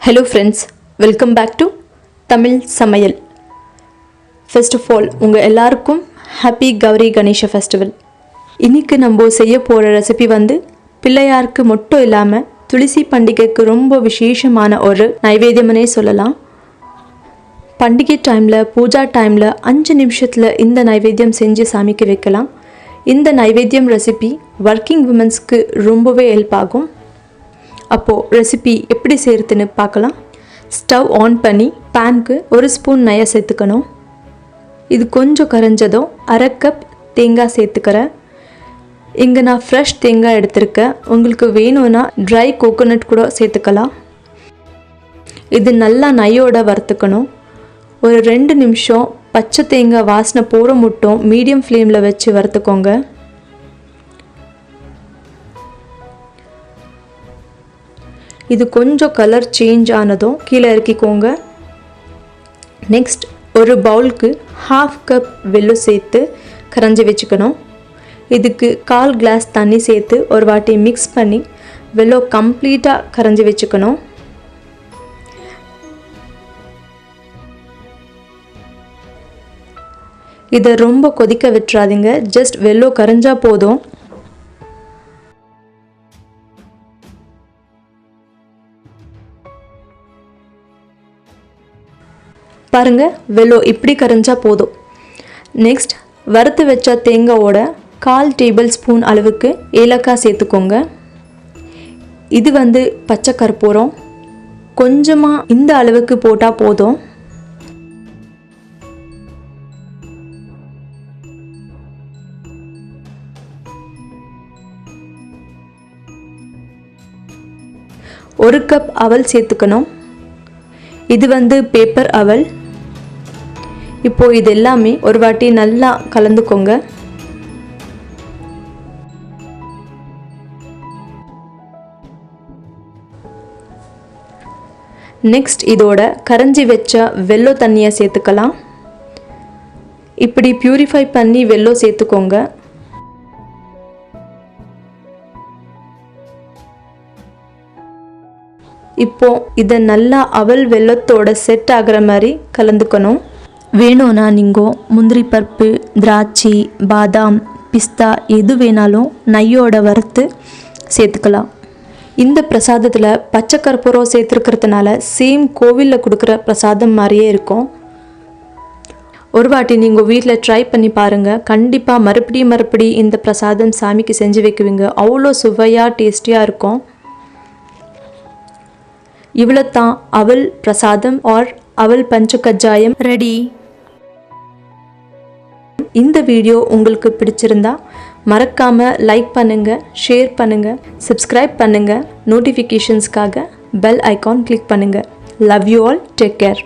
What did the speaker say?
Hello friends, welcome back to Tamil Samayal. First of all, உங்கள் எல்லாருக்கும் happy Gauri Ganesha festival. இன்னைக்கு நம்ம செய்ய போகிற ரெசிபி பிள்ளையாருக்கு மட்டும் இல்லாமல் துளசி பண்டிகைக்கு ரொம்ப விசேஷமான ஒரு நைவேத்தியம்னே சொல்லலாம். பண்டிகை டைமில் பூஜா டைமில் 5 நிமிஷத்தில் இந்த நைவேத்தியம் செஞ்சு சாமிக்கு வைக்கலாம். இந்த நைவேத்தியம் ரெசிபி ஒர்க்கிங் விமன்ஸ்க்கு ரொம்பவே ஹெல்ப் ஆகும். அப்போது ரெசிபி எப்படி செய்கிறதுன்னு பார்க்கலாம். ஸ்டவ் ஆன் பண்ணி பேனுக்கு 1 ஸ்பூன் நெய்யை சேர்த்துக்கணும். இது கொஞ்சம் கரைஞ்சதும் 1/2 கப் தேங்காய் சேர்த்துக்கிறேன். இங்கே நான் ஃப்ரெஷ் தேங்காய் எடுத்திருக்கேன். உங்களுக்கு வேணும்னா ட்ரை கோகோனட் கூட சேர்த்துக்கலாம். இது நல்லா நெய்யோட வறுத்துக்கணும். ஒரு 2 நிமிஷம் பச்சை தேங்காய் வாசனை போகிற மட்டும் மீடியம் ஃப்ளேமில் வச்சு வறுத்துக்கோங்க. இது கொஞ்சம் கலர் சேஞ்ச் ஆனதும் கீழே இறக்கிக்கோங்க. நெக்ஸ்ட் ஒரு பவுலுக்கு 1/2 கப் வெல்லம் சேர்த்து கரைஞ்சி வச்சுக்கணும். இதுக்கு 1/4 கிளாஸ் தண்ணி சேர்த்து ஒரு வாட்டி மிக்ஸ் பண்ணி வெல்லம் கம்ப்ளீட்டாக கரைஞ்சி வச்சுக்கணும். இதை ரொம்ப கொதிக்க விட்டுறாதீங்க, ஜஸ்ட் வெல்லம் கரைஞ்சா போதும். பாருங்க, வெல்லம் இப்படி கரைஞ்சா போதும். நெக்ஸ்ட் வறுத்து வச்ச தேங்காயோட 1/4 டேபிள் ஸ்பூன் அளவுக்கு ஏலக்காய் சேர்த்துக்கோங்க. இது பச்சைக்கற்பூரம் கொஞ்சமாக இந்த அளவுக்கு போட்டால் போதும். ஒரு கப் அவல் சேர்த்துக்கணும். இது பேப்பர் அவல். இப்போது இது எல்லாமே ஒரு வாட்டி நல்லா கலந்துக்கோங்க. நெக்ஸ்ட் இதோட கரைஞ்சி வச்ச வெல்லம் தண்ணியை சேர்த்துக்கலாம். இப்படி பியூரிஃபை பண்ணி வெல்லம் சேர்த்துக்கோங்க. இப்போ இதை நல்லா அவல் வெல்லத்தோட செட் ஆகிற மாதிரி கலந்துக்கணும். வேணும்னா நீங்கள் முந்திரி பருப்பு, திராட்சை, பாதாம், பிஸ்தா எது வேணாலும் நெய்யோட வறுத்து சேர்த்துக்கலாம். இந்த பிரசாதத்தில் பச்சைக்கற்பூரம் சேர்த்துருக்கிறதுனால சேம் கோவிலில் கொடுக்குற பிரசாதம் மாதிரியே இருக்கும். ஒரு வாட்டி நீங்கள் வீட்டில் ட்ரை பண்ணி பாருங்கள். கண்டிப்பாக மறுபடி இந்த பிரசாதம் சாமிக்கு செஞ்சு வைக்குவீங்க. அவ்வளோ சுவையாக டேஸ்டியாக இருக்கும். இவ்வளோ தான் அவல் பிரசாதம் ஆர் அவல் பஞ்சகஜ்ஜாயம் ரெடி. இந்த வீடியோ உங்களுக்கு பிடிச்சிருந்தா மறக்காமல் லைக் பண்ணுங்கள், ஷேர் பண்ணுங்கள், சப்ஸ்கிரைப் பண்ணுங்கள். நோட்டிஃபிகேஷன்ஸ்க்காக பெல் ஐக்கான் கிளிக் பண்ணுங்கள். Love you all. Take care.